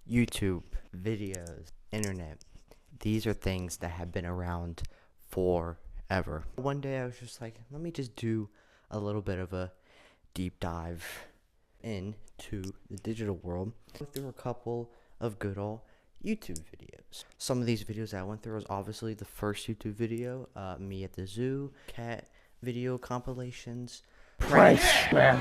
YouTube, videos, internet. These are things that have been around forever. One day I was just like, let me just do a little bit of a deep dive into the digital world. I went through a couple of good old YouTube videos. Some of these videos I went through was obviously the first YouTube video, me at the zoo, cat video compilations, Pranks, man.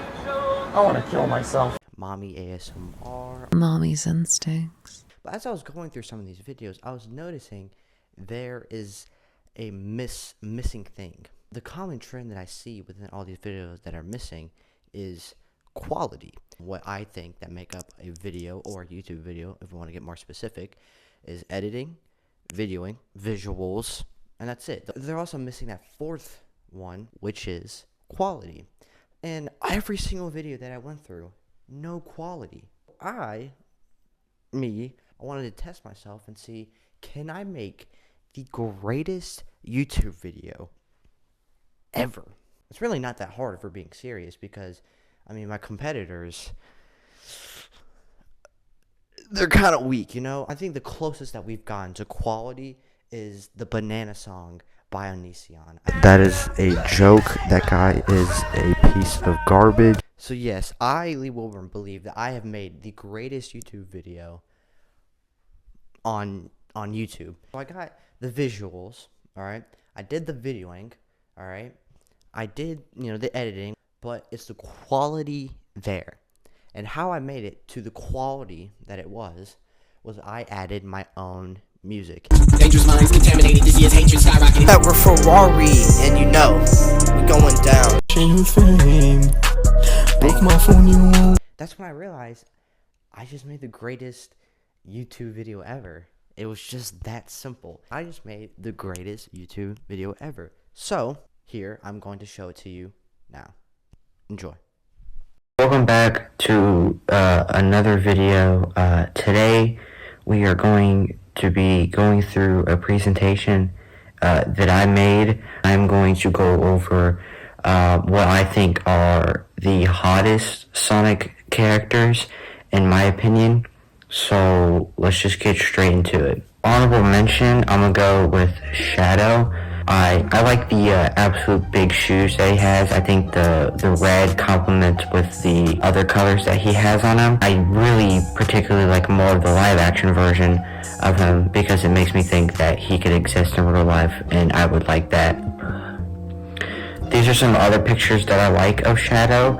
I want to kill myself. mommy ASMR, Mommy's instincts. But as I was going through some of these videos, I was noticing there is a missing thing. The common trend that I see within all these videos that are missing is quality. What I think that make up a video or a YouTube video, if we want to get more specific, is editing, videoing, visuals, and that's it. They're also missing that fourth one, which is quality. And every single video that I went through, no quality. I wanted to test myself and see, can I make the greatest YouTube video ever? It's really not that hard if we're being serious, because I mean, my competitors, they're kind of weak, you know? I think the closest that we've gotten to quality is the Banana song by Onision. That is a joke. That guy is a piece of garbage. So yes, I, Lee Wilburn, believe that I have made the greatest YouTube video on YouTube. So I got the visuals, alright? I did the videoing, alright? I did, the editing, but it's the quality there. And how I made it to the quality that it was I added my own music. Dangerous minds contaminated, this year's hatred skyrocketing. That we're Ferrari, and we're going down. That's when I realized I just made the greatest YouTube video ever. It was just that simple. I just made the greatest YouTube video ever. So, here, I'm going to show it to you now. Enjoy. Welcome back to another video. Today we are going to be going through a presentation that I made. I'm going to go over what I think are the hottest Sonic characters in my opinion. So let's just get straight into it. Honorable mention, I'm gonna go with Shadow. I like the absolute big shoes that he has. I think the red complements with the other colors that he has on him. I really particularly like more of the live action version of him because it makes me think that he could exist in real life, and I would like that. These are some other pictures that I like of Shadow.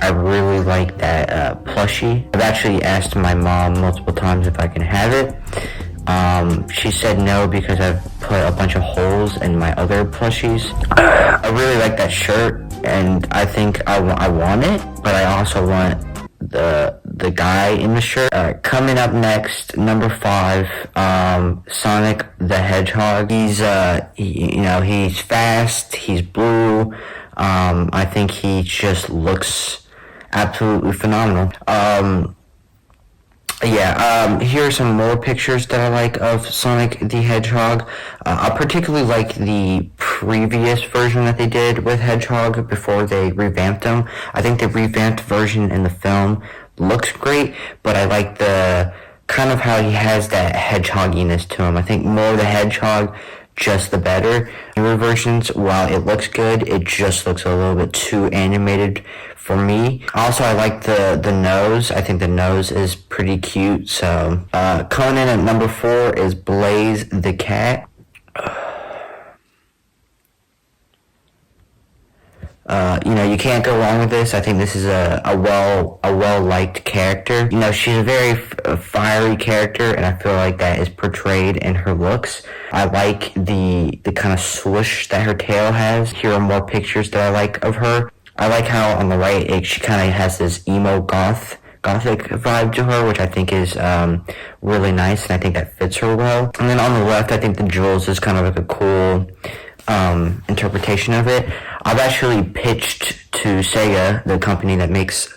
I really like that plushie. I've actually asked my mom multiple times if I can have it. She said no because I've put a bunch of holes in my other plushies. I really like that shirt, and I think I want it, but I also want the guy in the shirt. Coming up next, number 5, Sonic the Hedgehog. He's he's fast, he's blue. I think he just looks absolutely phenomenal. Here are some more pictures that I like of Sonic the Hedgehog. I particularly like the previous version that they did with Hedgehog before they revamped him. I think the revamped version in the film looks great, but I like the kind of how he has that hedgehogginess to him. I think more the Hedgehog, just the better. Newer versions, while it looks good, it just looks a little bit too animated for me. Also, I like the nose. I think the nose is pretty cute. So, coming in at number 4 is Blaze the cat. You can't go wrong with this. I think this is a well-liked character. She's a very fiery character, and I feel like that is portrayed in her looks. I like the kind of swoosh that her tail has. Here are more pictures that I like of her. I like how on the right, she kind of has this emo gothic vibe to her, which I think is really nice, and I think that fits her well. And then on the left, I think the jewels is kind of like a cool interpretation of it. I've actually pitched to Sega, the company that makes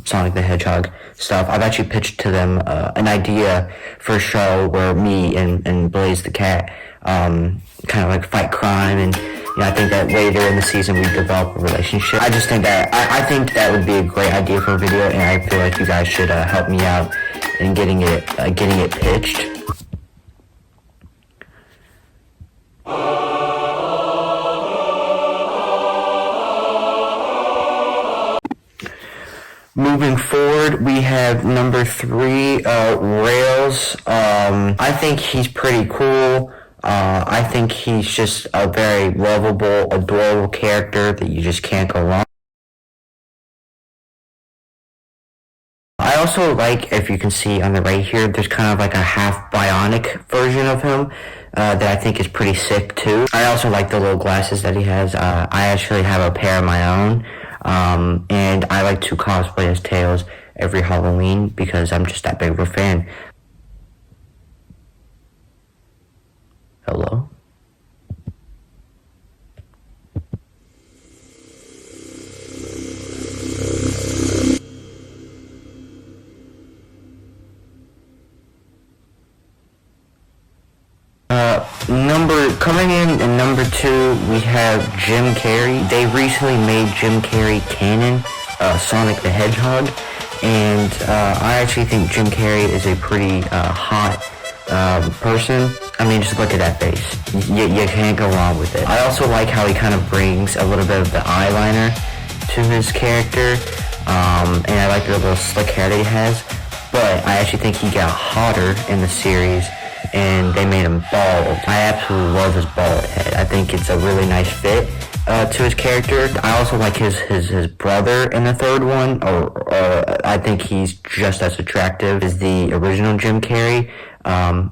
Sonic the Hedgehog stuff. I've actually pitched to them an idea for a show where me and Blaze the cat kind of like fight crime and I think that later in the season we develop a relationship. I just think that I think that would be a great idea for a video, and I feel like you guys should help me out in getting it pitched. Moving forward, we have number 3, Rails. I think he's pretty cool. I think he's just a very lovable, adorable character that you just can't go wrong. I also like, if you can see on the right here, there's kind of like a half bionic version of him that I think is pretty sick too. I also like the little glasses that he has. I actually have a pair of my own. And I like to cosplay as Tails every Halloween because I'm just that big of a fan. Hello? Coming in at number 2, we have Jim Carrey. They recently made Jim Carrey canon, Sonic the Hedgehog, and I actually think Jim Carrey is a pretty hot person. I mean, just look at that face. You can't go wrong with it. I also like how he kind of brings a little bit of the eyeliner to his character, and I like the little slick hair that he has, but I actually think he got hotter in the series, and they made him bald. I absolutely love his bald head. I think it's a really nice fit to his character. I also like his brother in the third one, or I think he's just as attractive as the original Jim Carrey.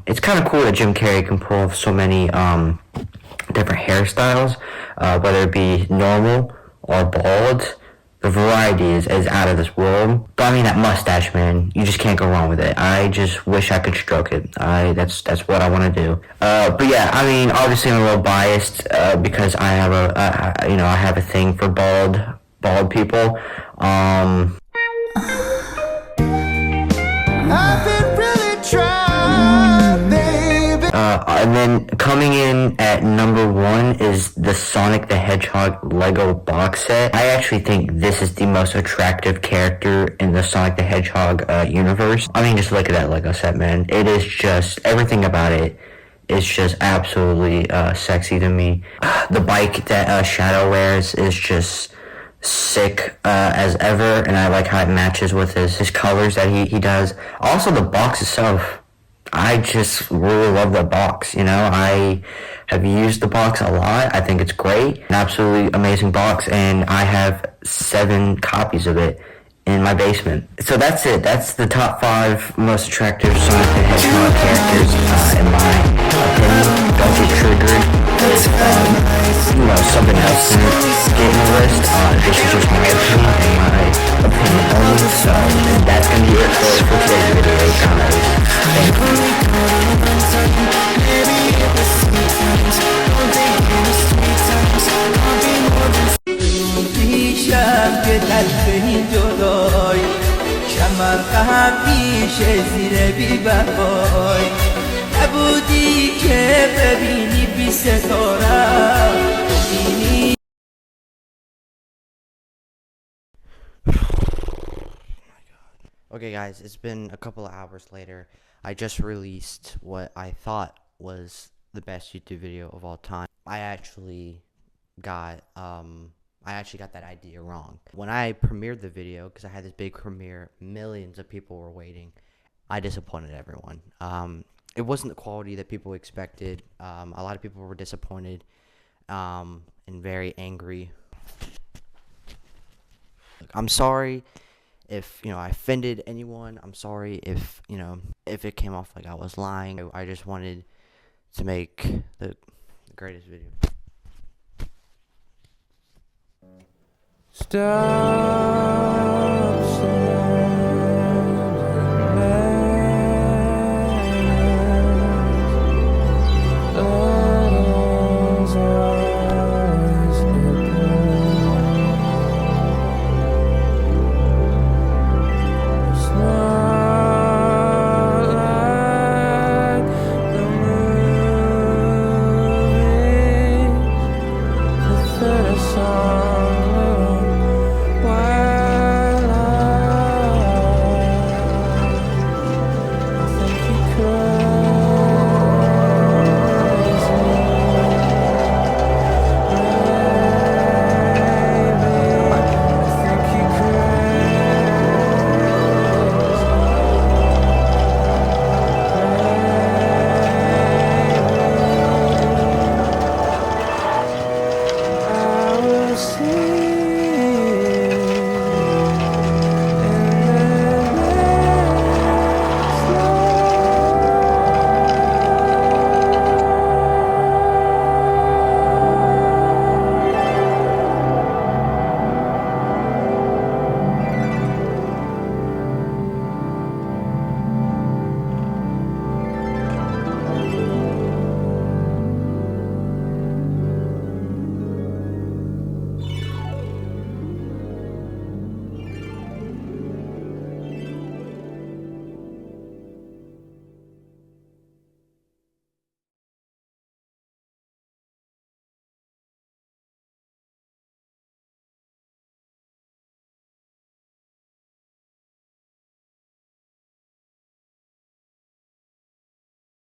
It's kind of cool that Jim Carrey can pull off so many different hairstyles, whether it be normal or bald. The variety is out of this world. But I mean, that mustache, man, you just can't go wrong with it. I just wish I could stroke it. That's what I want to do. But yeah, I mean, obviously I'm a little biased because I have I have a thing for bald people. And then coming in at number 1 is the Sonic the Hedgehog Lego box set. I actually think this is the most attractive character in the Sonic the Hedgehog universe. I mean, just look at that Lego set, man. It is just, everything about it is just absolutely sexy to me. The bike that Shadow wears is just sick as ever, and I like how it matches with his colors that he does. Also, the box itself, I just really love the box, I have used the box a lot. I think it's great. An absolutely amazing box, and I have 7 copies of it in my basement. So that's it. That's the top 5 most attractive Sonic the Hedgehog characters, in my opinion. Don't get triggered if, something else didn't get in the list. This is just my opinion and my opinion only. So that's going to be it for today's video, guys. Thank Okay guys, it's been a couple of hours later. I just released what I thought was the best YouTube video of all time. I actually got that idea wrong. When I premiered the video, because I had this big premiere, millions of people were waiting, I disappointed everyone. It wasn't the quality that people expected. A lot of people were disappointed and very angry. I'm sorry if I offended anyone. I'm sorry if if it came off like I was lying. I just wanted to make the greatest video. Stop.